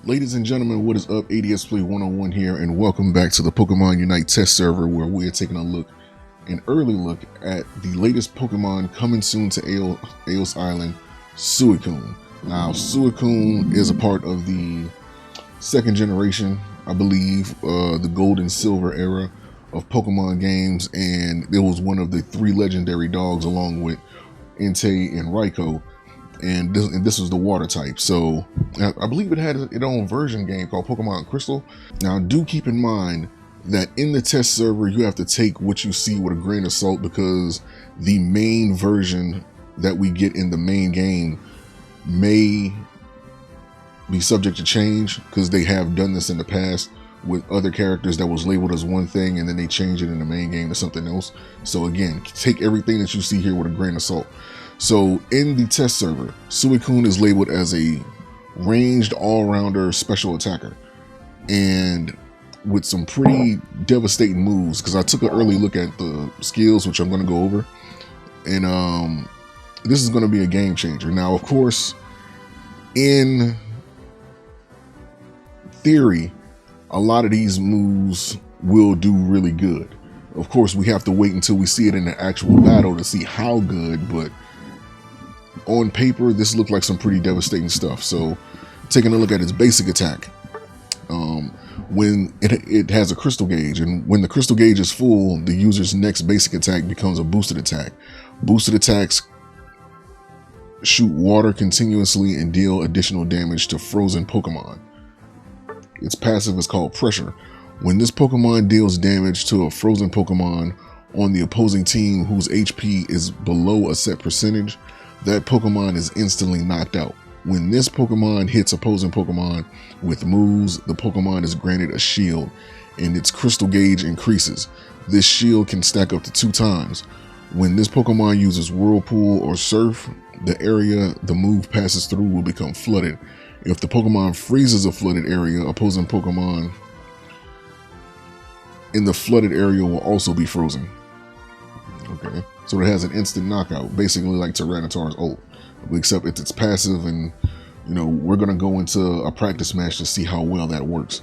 Ladies and gentlemen, what is up? ADS Play 101 here, and welcome back to the Pokemon Unite test server, where we are taking an early look at the latest Pokemon coming soon to Aeos Island, Suicune. Now, Suicune is a part of the second generation, I believe, the Gold and Silver era of Pokemon games, and it was one of the three legendary dogs along with Entei and Raikou. And this was the water type. So I believe it had its own version game called Pokemon Crystal. Now, do keep in mind that in the test server, you have to take what you see with a grain of salt, because the main version that we get in the main game may be subject to change, because they have done this in the past with other characters that was labeled as one thing and then they change it in the main game to something else. So again, take everything that you see here with a grain of salt. So in the test server, Suicune is labeled as a ranged all-rounder special attacker, and with some pretty devastating moves, because I took an early look at the skills, which I'm going to go over, and this is going to be a game changer. Now, of course, in theory, a lot of these moves will do really good. Of course, we have to wait until we see it in the actual battle to see how good, but on paper, this looked like some pretty devastating stuff. So, taking a look at its basic attack, when it has a crystal gauge, and when the crystal gauge is full, the user's next basic attack becomes a boosted attack. Boosted attacks shoot water continuously and deal additional damage to frozen Pokemon. Its passive is called Pressure. When this Pokemon deals damage to a frozen Pokemon on the opposing team whose HP is below a set percentage, that Pokemon is instantly knocked out. When this Pokemon hits opposing Pokemon with moves, the Pokemon is granted a shield, and its crystal gauge increases. This shield can stack up to 2 times. When this Pokemon uses Whirlpool or Surf, the area the move passes through will become flooded. If the Pokemon freezes a flooded area, opposing Pokemon in the flooded area will also be frozen. Okay, so it has an instant knockout, basically like Tyranitar's ult, except it's passive, and we're gonna go into a practice match to see how well that works.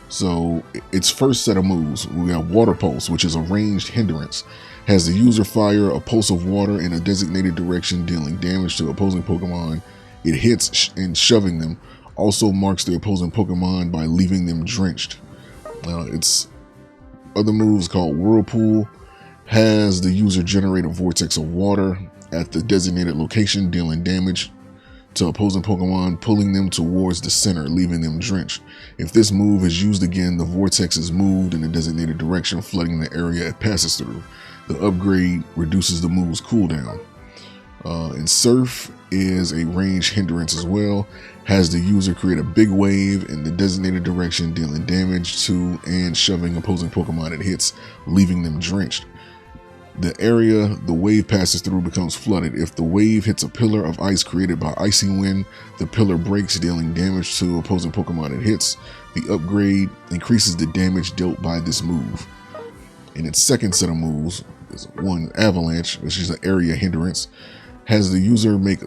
So its first set of moves, we have Water Pulse, which is a ranged hindrance. Has the user fire a pulse of water in a designated direction, dealing damage to opposing Pokemon it hits and shoving them. Also marks the opposing Pokemon by leaving them drenched. Its other moves, called Whirlpool, has the user generate a vortex of water at the designated location, dealing damage to opposing Pokemon, pulling them towards the center, leaving them drenched. If this move is used again, the vortex is moved in a designated direction, flooding the area it passes through. The upgrade reduces the move's cooldown. And Surf is a range hindrance as well. Has the user create a big wave in the designated direction, dealing damage to and shoving opposing Pokemon it hits, leaving them drenched. The area the wave passes through becomes flooded. If the wave hits a pillar of ice created by Icy Wind, the pillar breaks, dealing damage to opposing Pokemon it hits. The upgrade increases the damage dealt by this move. In its second set of moves is one Avalanche, which is an area hindrance. Has the user make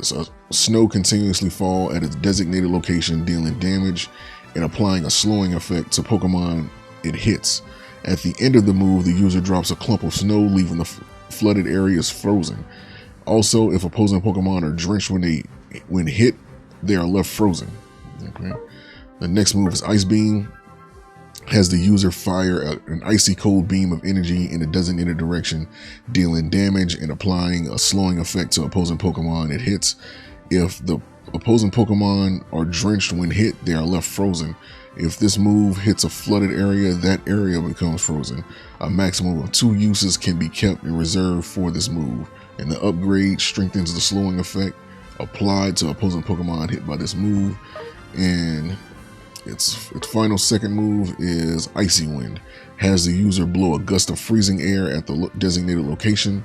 snow continuously fall at its designated location, dealing damage and applying a slowing effect to Pokemon it hits. At the end of the move, the user drops a clump of snow, leaving the flooded areas frozen. Also, if opposing Pokemon are drenched when hit, they are left frozen. Okay. The next move is Ice Beam. Has the user fire an icy cold beam of energy in a designated direction, dealing damage and applying a slowing effect to opposing Pokemon it hits. If the opposing Pokemon are drenched when hit, they are left frozen. If this move hits a flooded area, that area becomes frozen. A maximum of 2 uses can be kept in reserve for this move, and the upgrade strengthens the slowing effect applied to opposing Pokemon hit by this move. And its final second move is Icy Wind. Has the user blow a gust of freezing air at the designated location,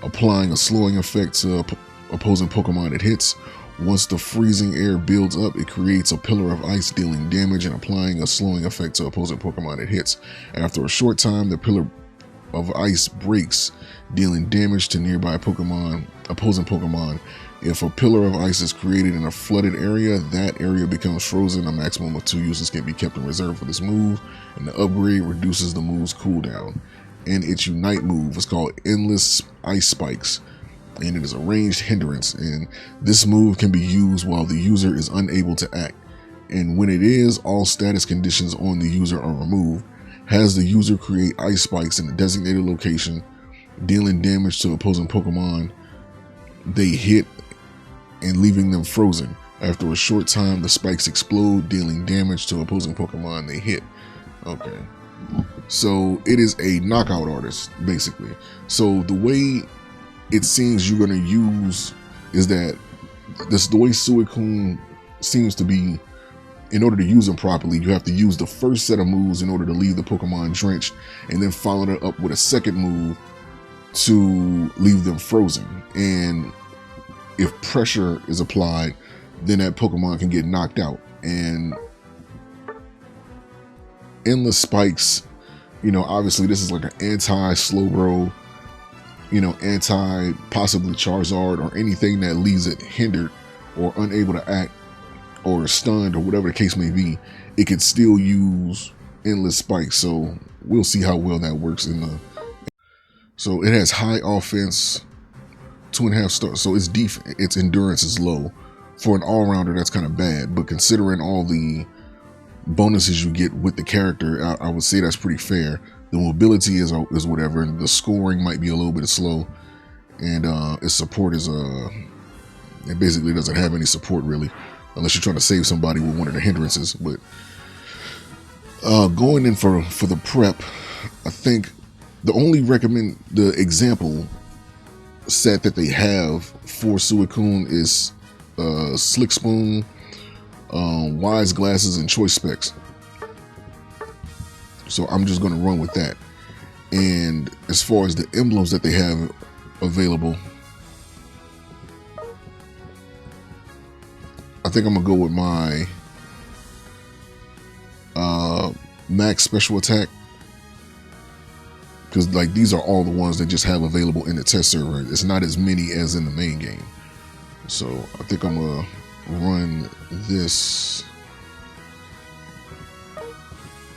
applying a slowing effect to opposing Pokemon it hits. Once the freezing air builds up, it creates a pillar of ice, dealing damage and applying a slowing effect to opposing Pokemon it hits. After a short time, the pillar of ice breaks, dealing damage to nearby opposing Pokemon If a pillar of ice is created in a flooded area, that area becomes frozen. A maximum of 2 uses can be kept in reserve for this move, and the upgrade reduces the move's cooldown. And its Unite move is called Endless Ice Spikes, and it is a ranged hindrance, and this move can be used while the user is unable to act. And when it is, all status conditions on the user are removed. Has the user create ice spikes in a designated location, dealing damage to opposing Pokemon they hit and leaving them frozen. After a short time, the spikes explode, dealing damage to opposing Pokemon they hit. Okay. So it is a knockout artist, basically. So the way it seems you're going to use is that the way Suicune seems to be, in order to use them properly, you have to use the first set of moves in order to leave the Pokemon drenched, and then follow it up with a second move to leave them frozen. And if pressure is applied, then that Pokemon can get knocked out. And Endless Spikes, you know, obviously this is like an anti-Slowbro, you know, anti-possibly Charizard, or anything that leaves it hindered or unable to act or stunned or whatever the case may be. It could still use Endless Spikes, so we'll see how well that works in the... So it has high offense, 2.5 stars, so its endurance is low. For an all-rounder, that's kind of bad, but considering all the bonuses you get with the character, I would say that's pretty fair. The mobility is whatever, and the scoring might be a little bit slow, and its support is it basically doesn't have any support really, unless you're trying to save somebody with one of the hindrances. But going in for the prep, I think the example set that they have for Suicune is Slick Spoon, Wise Glasses, and Choice Specs. So I'm just going to run with that. And as far as the emblems that they have available, I think I'm going to go with my max special attack, because like these are all the ones that just have available in the test server. It's not as many as in the main game. So I think I'm going to run this.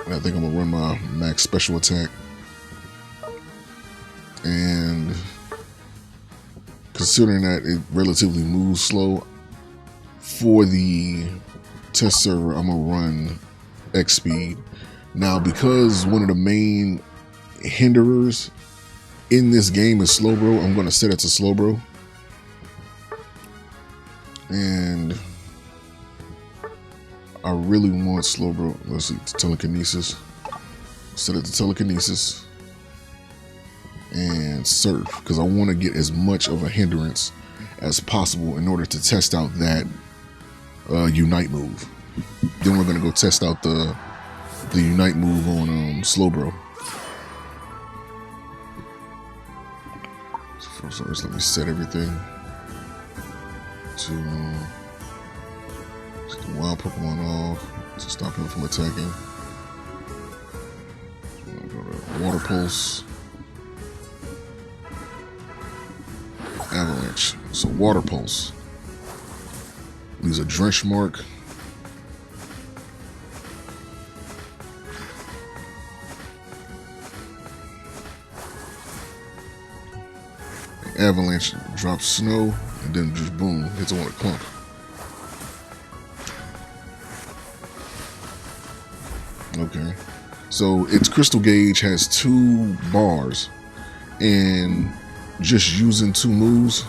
I think I'm going to run my max special attack. And considering that it relatively moves slow, for the test server, I'm going to run X speed. Now, because one of the main hinderers in this game is Slowbro, I'm going to set it to Slowbro. And I really want Slowbro. Let's see, Telekinesis. Set it to Telekinesis and Surf, because I want to get as much of a hindrance as possible in order to test out that Unite move. Then we're going to go test out the Unite move on Slowbro. So first, let me set everything to set the wild Pokemon off to stop him from attacking. So I'm gonna go to Water Pulse, Avalanche. So Water Pulse leaves a drench mark. Avalanche drops snow, and then just boom, hits on a clump. Okay, so its crystal gauge has 2 bars, and just using 2 moves,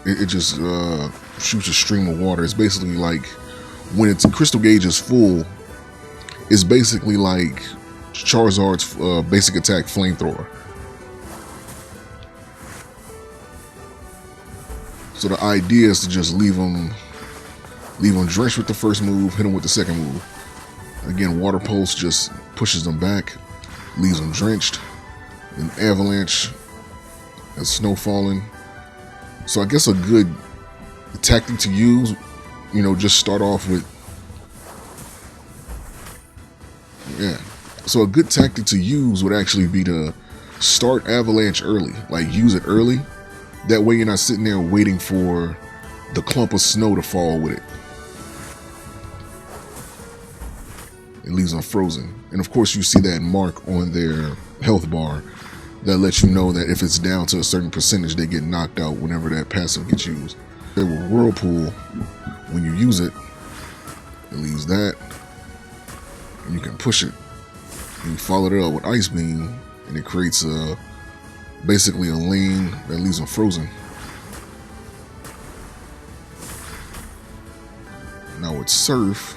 it just shoots a stream of water. It's basically like, when its crystal gauge is full, it's basically like Charizard's basic attack Flamethrower. So the idea is to just leave them drenched with the first move, hit them with the second move. Again, Water Pulse just pushes them back, leaves them drenched. Then Avalanche, as snow falling. So I guess a good tactic to use, you know, just start off with, yeah. So a good tactic to use would actually be to start Avalanche early. Like, use it early. That way you're not sitting there waiting for the clump of snow to fall with it. It leaves them frozen. And of course you see that mark on their health bar that lets you know that if it's down to a certain percentage, they get knocked out whenever that passive gets used. They will Whirlpool when you use it. It leaves that. And you can push it. And you follow it up with Ice Beam, and it creates basically a lane that leaves them frozen. Now with Surf,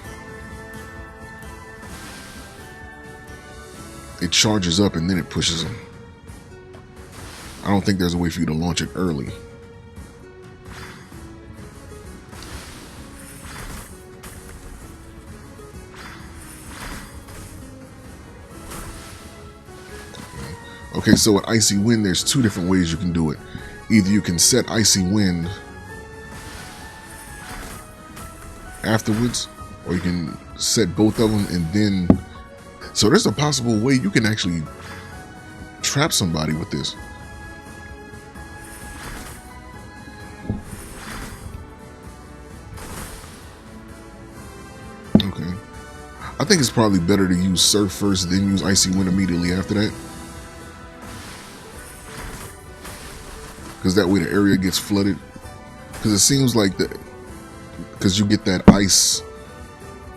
it charges up and then it pushes them. I don't think there's a way for you to launch it early. Okay, so with Icy Wind, there's two different ways you can do it. Either you can set Icy Wind afterwards, or you can set both of them and then... So there's a possible way you can actually trap somebody with this. Okay. I think it's probably better to use Surf first, then use Icy Wind immediately after that. Because that way the area gets flooded. Because it seems like that, because you get that ice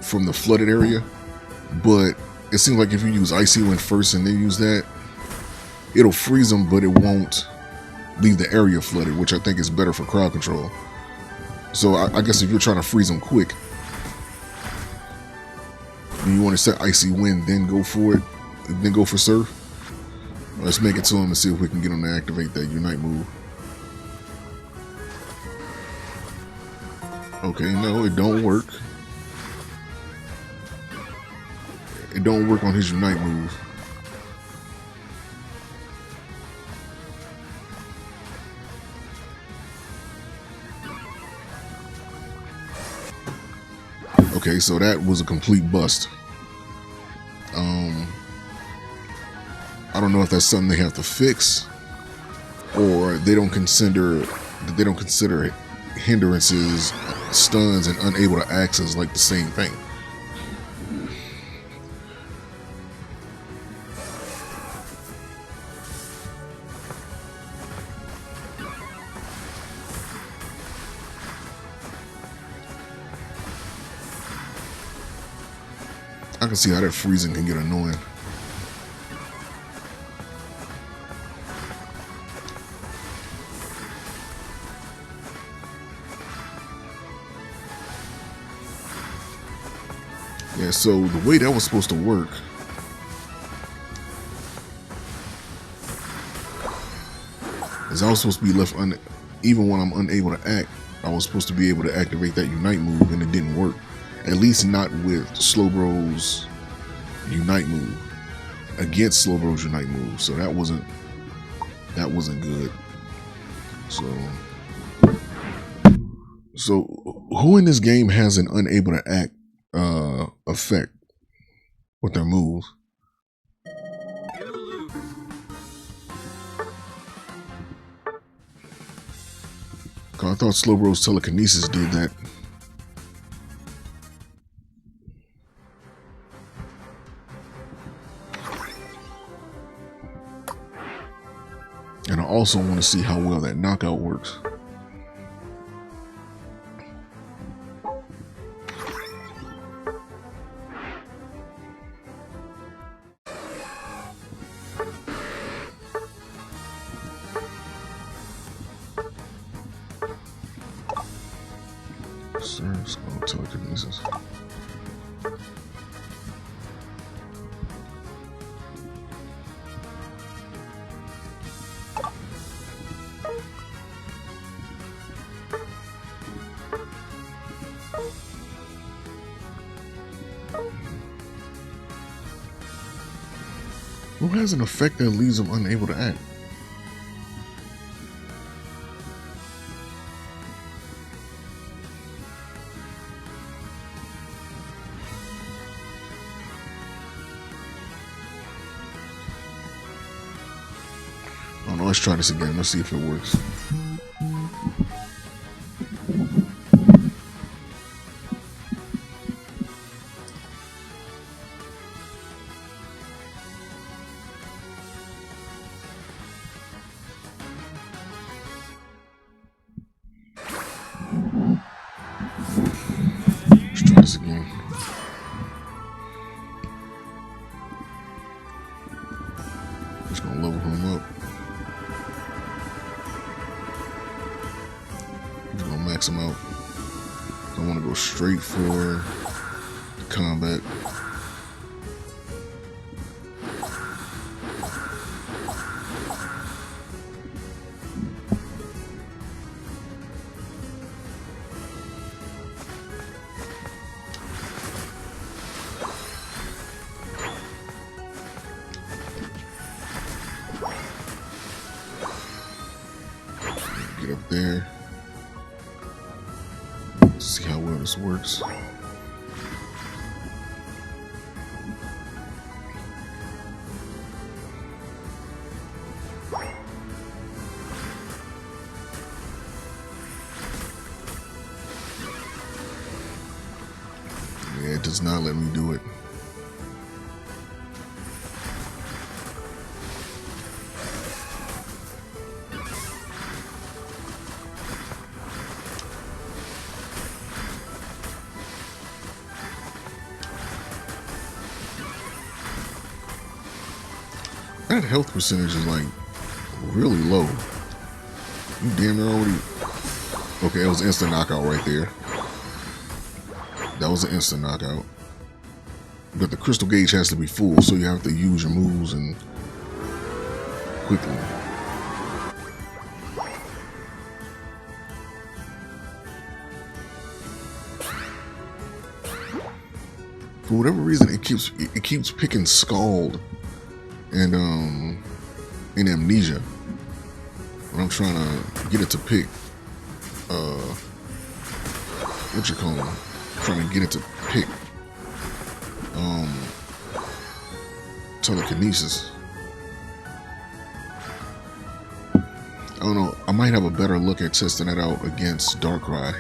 from the flooded area, but it seems like if you use Icy Wind first and then use that, it'll freeze them, but it won't leave the area flooded, which I think is better for crowd control. So I guess if you're trying to freeze them quick, and you want to set Icy Wind, then go for it, then go for Surf. Let's make it to him and see if we can get him to activate that Unite move. Okay, no, it don't work. It don't work on his Unite move. Okay, so that was a complete bust. I don't know if that's something they have to fix, or they don't consider hindrances, stuns, and unable to access like the same thing. I can see how that freezing can get annoying. Yeah, so the way that was supposed to work is I was supposed to be left even when I'm unable to act, I was supposed to be able to activate that Unite move, and it didn't work. At least not with Slowbro's Unite move. Against Slowbro's Unite move. So that wasn't good. So who in this game has an unable to act effect with their moves? Cause I thought Slowbro's telekinesis did that. And I also want to see how well that knockout works. Serves on telekinesis. Who has an effect that leaves them unable to act? let's try this again. Let's see if it works. Let's try this again. Just gonna level him up. Just gonna max him out. I want to go straight for combat. Get up there. See how well this works. Yeah, it does not let me do it. That health percentage is like really low. You damn near already. Okay, it was an instant knockout right there. That was an instant knockout. But the crystal gauge has to be full, so you have to use your moves and quickly. For whatever reason, it keeps picking Scald and Amnesia when I'm trying to get it to pick what you call them, trying to get it to pick telekinesis. I don't know, I might have a better look at testing that out against Darkrai.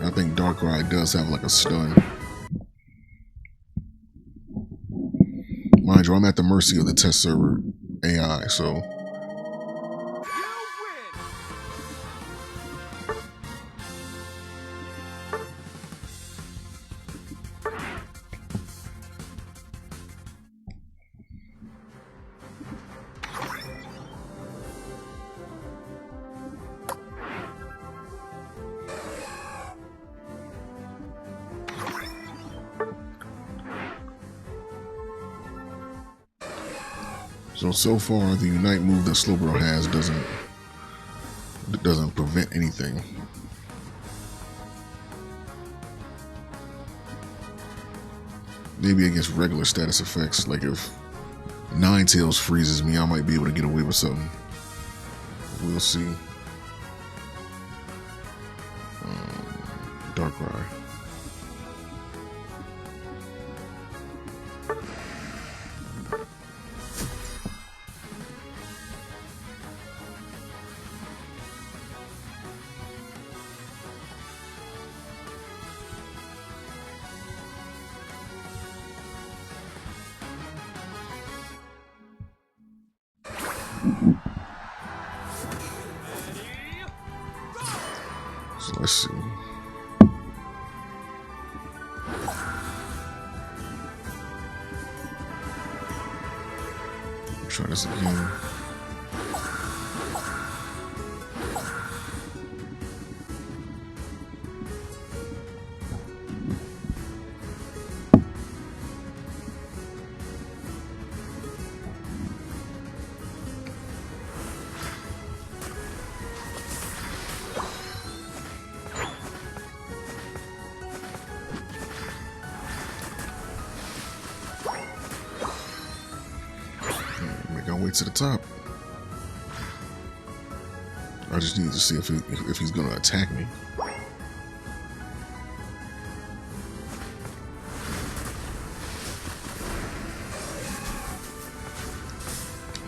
I think Darkrai does have like a stun. Mind you, I'm at the mercy of the test server AI, so. So far, the Unite move that Slowbro has doesn't prevent anything. Maybe against regular status effects, like if Ninetales freezes me, I might be able to get away with something. We'll see. Darkrai. So let's see. Try this again. Make our way to the top. I just need to see if he's gonna attack me.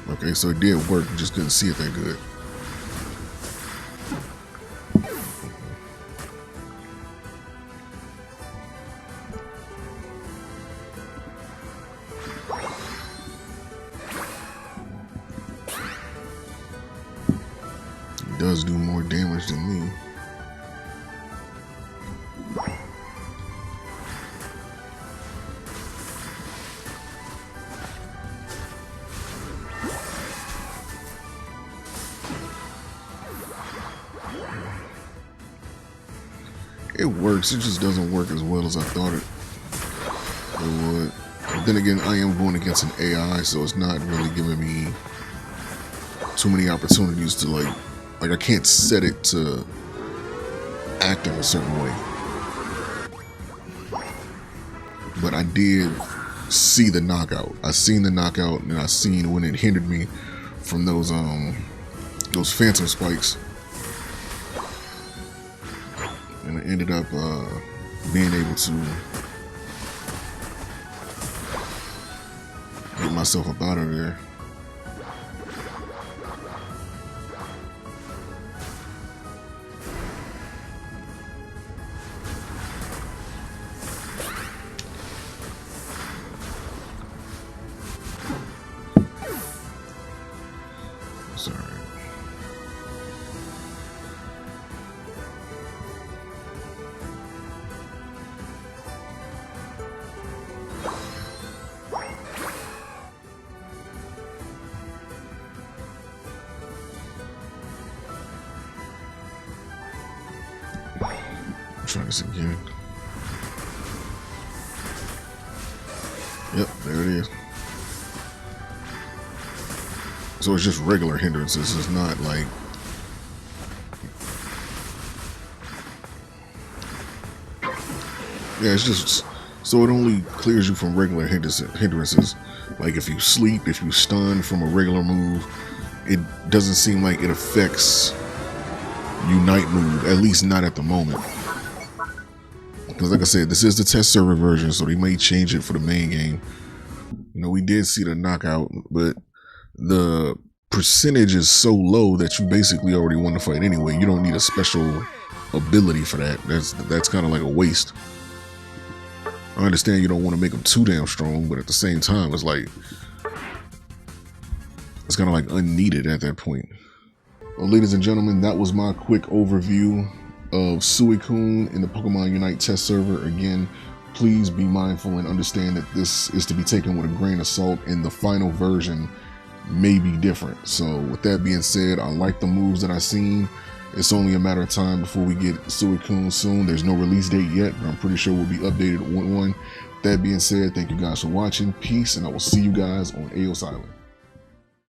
My Okay, so it did work, you just couldn't see it that good. It does do more damage than me. It works, it just doesn't work as well as I thought it would. But then again, I am going against an AI, so it's not really giving me too many opportunities to like I can't set it to act in a certain way. But I did see the knockout. I seen the knockout, and I seen when it hindered me from those phantom spikes. And I ended up being able to get myself up out of there. Sorry. Try this again. Yep, there it is. So it's just regular hindrances. It's not like it's just so it only clears you from regular hindrances. Like if you sleep, if you stun from a regular move, it doesn't seem like it affects Unite move, at least not at the moment. Because like I said, this is the test server version, so they may change it for the main game. You know, we did see the knockout, but the percentage is so low that you basically already won the fight anyway. You don't need a special ability for that. That's kind of like a waste. I understand you don't want to make them too damn strong, but at the same time, it's like it's kind of like unneeded at that point. Well, ladies and gentlemen, that was my quick overview of Suicune in the Pokemon Unite test server. Again, please be mindful and understand that this is to be taken with a grain of salt, and the final version may be different. So with that being said, I like the moves that I've seen. It's only a matter of time before we get Suicune soon. There's no release date yet, but I'm pretty sure we'll be updated with one. That being said, thank you guys for watching. Peace, and I will see you guys on Aeos Island.